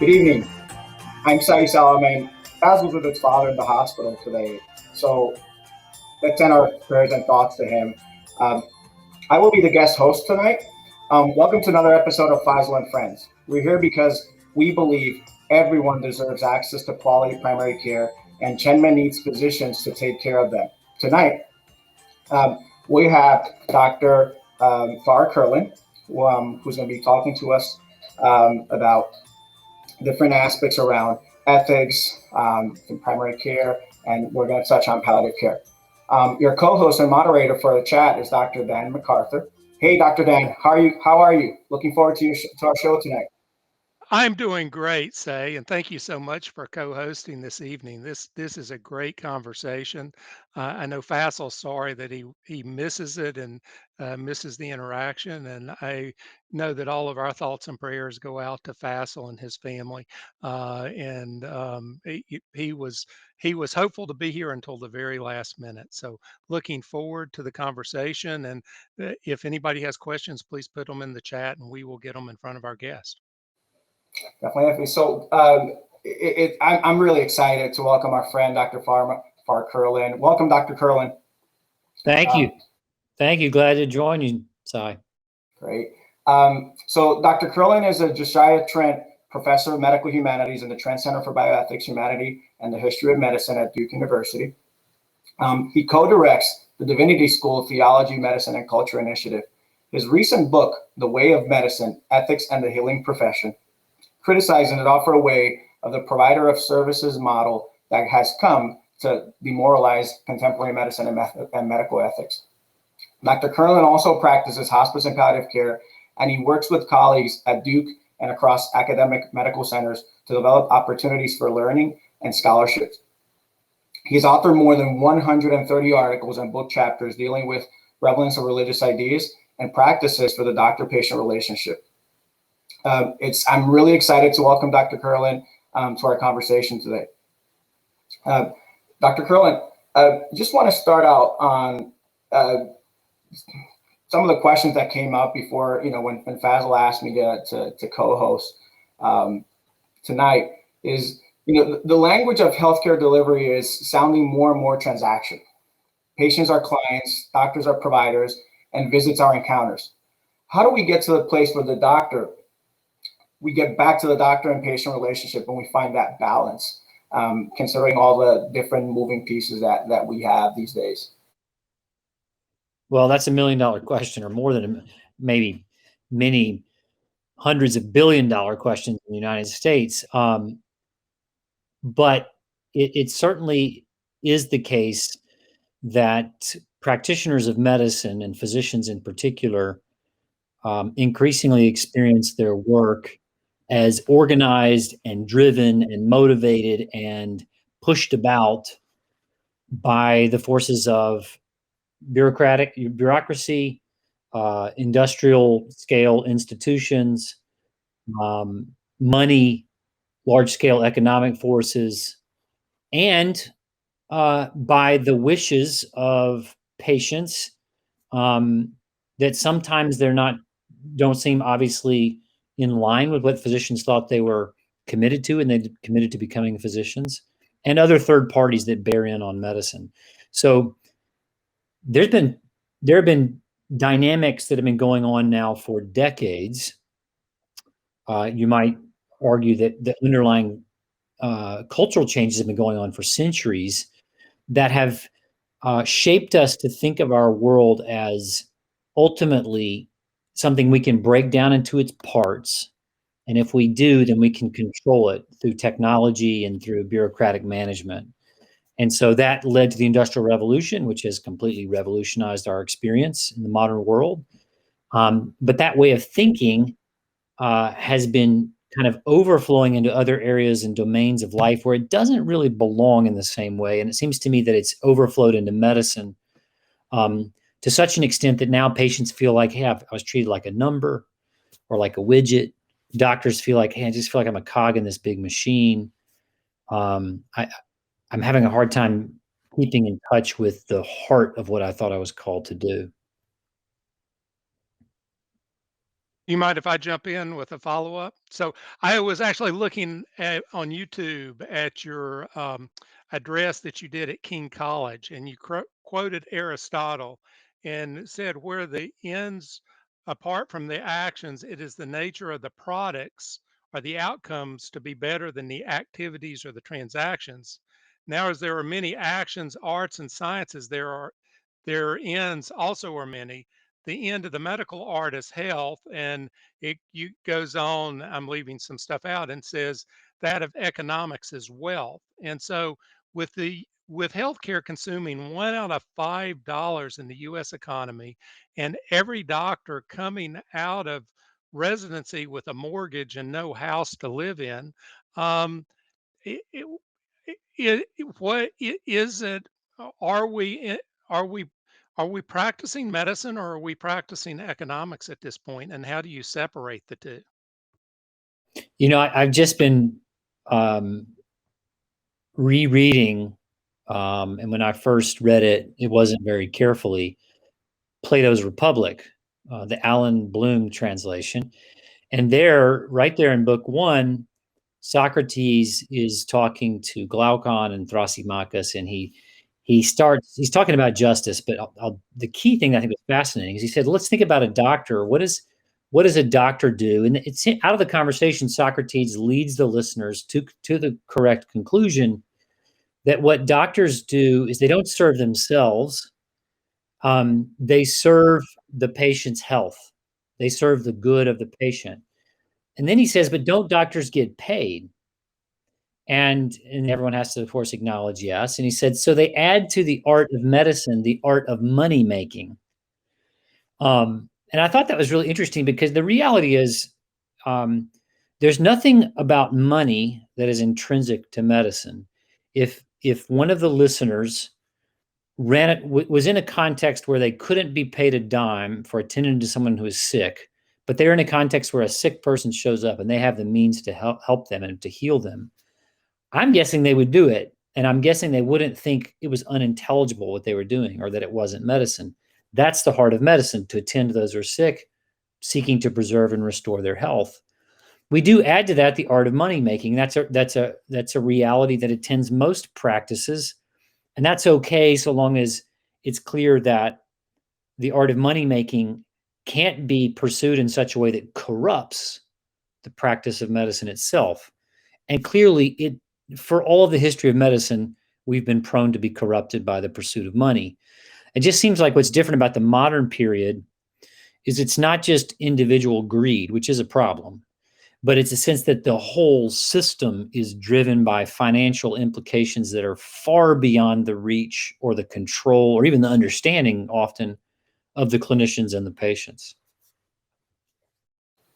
Good evening. I'm Salomon. As was with his father in the hospital today. So let's send our prayers and thoughts to him. Um, I will be the guest host tonight. Welcome to another episode of Faisel Friends. We're here because we believe everyone deserves access to quality primary care, and Chenmen needs physicians to take care of them. Tonight, we have Dr. Farr Curlin, who's going to be talking to us about different aspects around ethics in primary care, and we're going to touch on palliative care. Your co-host and moderator for the chat is Dr. Dan MacArthur. Hey, Dr. Dan, how are you? How are you? Looking forward to our show tonight. I'm doing great, Say, and thank you so much for co-hosting this evening. This is a great conversation. I know Faisel's sorry that he misses it and misses the interaction, and I know that all of our thoughts and prayers go out to Faisel and his family. He was hopeful to be here until the very last minute. So looking forward to the conversation, and if anybody has questions, please put them in the chat, and we will get them in front of our guest. Definitely. So I'm really excited to welcome our friend, Dr. Farr Curlin. Welcome, Dr. Curlin. Thank you. Thank you. Glad to join you, Sai. Great. So Dr. Curlin is a Josiah Trent Professor of Medical Humanities in the Trent Center for Bioethics, Humanity, and the History of Medicine at Duke University. He co-directs the Divinity School Theology, Medicine, and Culture Initiative. His recent book, The Way of Medicine, Ethics and the Healing Profession, criticizing it offer a way of the provider of services model that has come to demoralize contemporary medicine and medical ethics. Dr. Curlin also practices hospice and palliative care, and he works with colleagues at Duke and across academic medical centers to develop opportunities for learning and scholarships. He's authored more than 130 articles and book chapters dealing with prevalence of religious ideas and practices for the doctor-patient relationship. I'm really excited to welcome Dr. Curlin to our conversation today. Dr. Curlin, just want to start out on some of the questions that came up before, when Faisel asked me to co-host tonight is, the language of healthcare delivery is sounding more and more transaction. Patients are clients, doctors are providers, and visits are encounters. How do we get to the place where we get back to the doctor and patient relationship and we find that balance, considering all the different moving pieces that we have these days? Well, that's $1 million question, or more than maybe many hundreds of billion-dollar questions in the United States. But it certainly is the case that practitioners of medicine and physicians in particular increasingly experience their work as organized and driven and motivated and pushed about by the forces of bureaucracy, industrial scale institutions, money, large scale economic forces, and by the wishes of patients that sometimes don't seem obviously in line with what physicians thought they were committed to, and they committed to becoming physicians, and other third parties that bear in on medicine. So there have been dynamics that have been going on now for decades. You might argue that the underlying cultural changes have been going on for centuries that have shaped us to think of our world as ultimately something we can break down into its parts. And if we do, then we can control it through technology and through bureaucratic management. And so that led to the Industrial Revolution, which has completely revolutionized our experience in the modern world. But that way of thinking has been kind of overflowing into other areas and domains of life where it doesn't really belong in the same way. And it seems to me that it's overflowed into medicine to such an extent that now patients feel like, hey, I was treated like a number or like a widget. Doctors feel like, hey, I just feel like I'm a cog in this big machine. I'm having a hard time keeping in touch with the heart of what I thought I was called to do. You mind if I jump in with a follow-up? So I was actually looking on YouTube at your address that you did at King College, and you quoted Aristotle and said, where the ends, apart from the actions, it is the nature of the products or the outcomes to be better than the activities or the transactions. Now, as there are many actions, arts, and sciences, their ends also are many. The end of the medical art is health, and goes on. I'm leaving some stuff out and says that of economics is wealth. And so, with healthcare consuming $1 out of $5 in the U.S. economy, and every doctor coming out of residency with a mortgage and no house to live in, um, it, it, what is it? Are we are we are we practicing medicine or are we practicing economics at this point? And how do you separate the two? You know, I've just been rereading, and when I first read it, it wasn't very carefully, Plato's Republic, the Alan Bloom translation. And there, right there in book one, Socrates is talking to Glaucon and Thrasymachus, and he's talking about justice. But the key thing I think was fascinating is he said, "Let's think about a doctor. What does a doctor do?" And it's out of the conversation. Socrates leads the listeners to the correct conclusion that what doctors do is they don't serve themselves. They serve the patient's health. They serve the good of the patient. And then he says, but don't doctors get paid? And everyone has to, of course, acknowledge yes. And he said, so they add to the art of medicine, the art of money making. And I thought that was really interesting because the reality is there's nothing about money that is intrinsic to medicine. If one of the listeners was in a context where they couldn't be paid a dime for attending to someone who is sick, but they're in a context where a sick person shows up and they have the means to help them and to heal them, I'm guessing they would do it. And I'm guessing they wouldn't think it was unintelligible what they were doing or that it wasn't medicine. That's the heart of medicine, to attend to those who are sick, seeking to preserve and restore their health. We do add to that the art of money making. That's a reality that attends most practices. And that's okay so long as it's clear that the art of money making can't be pursued in such a way that corrupts the practice of medicine itself. And clearly, for all of the history of medicine, we've been prone to be corrupted by the pursuit of money. It just seems like what's different about the modern period is it's not just individual greed, which is a problem, but it's a sense that the whole system is driven by financial implications that are far beyond the reach or the control or even the understanding often of the clinicians and the patients.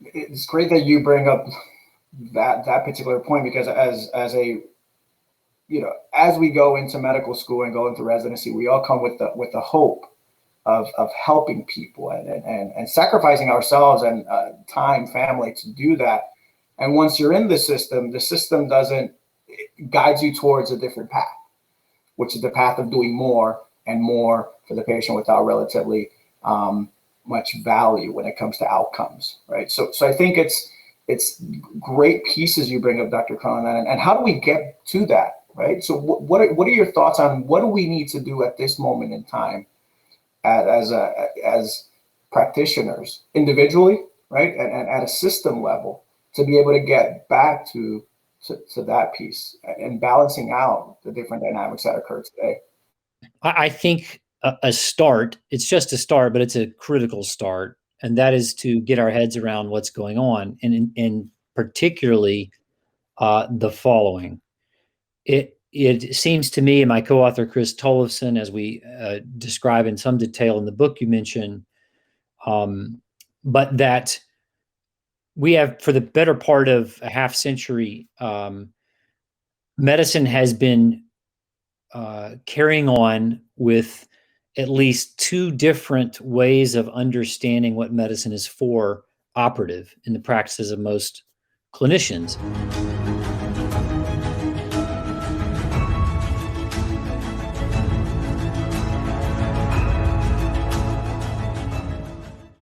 It's great that you bring up that particular point, because as we go into medical school and go into residency, we all come with the hope of helping people and sacrificing ourselves and time, family to do that. And once you're in the system doesn't guide you towards a different path, which is the path of doing more and more for the patient without relatively much value when it comes to outcomes, right? So I think it's great pieces you bring up, Dr. Curlin, and how do we get to that, right? So what are your thoughts on what do we need to do at this moment in time as practitioners individually, right, and at a system level to be able to get back to that piece and balancing out the different dynamics that occur today? I think a start, it's just a start, but it's a critical start. And that is to get our heads around what's going on. And particularly the following. It seems to me, and my co-author, Chris Tollefson, as we describe in some detail in the book you mentioned, but that we have, for the better part of a half century, medicine has been carrying on with at least two different ways of understanding what medicine is for operative in the practices of most clinicians.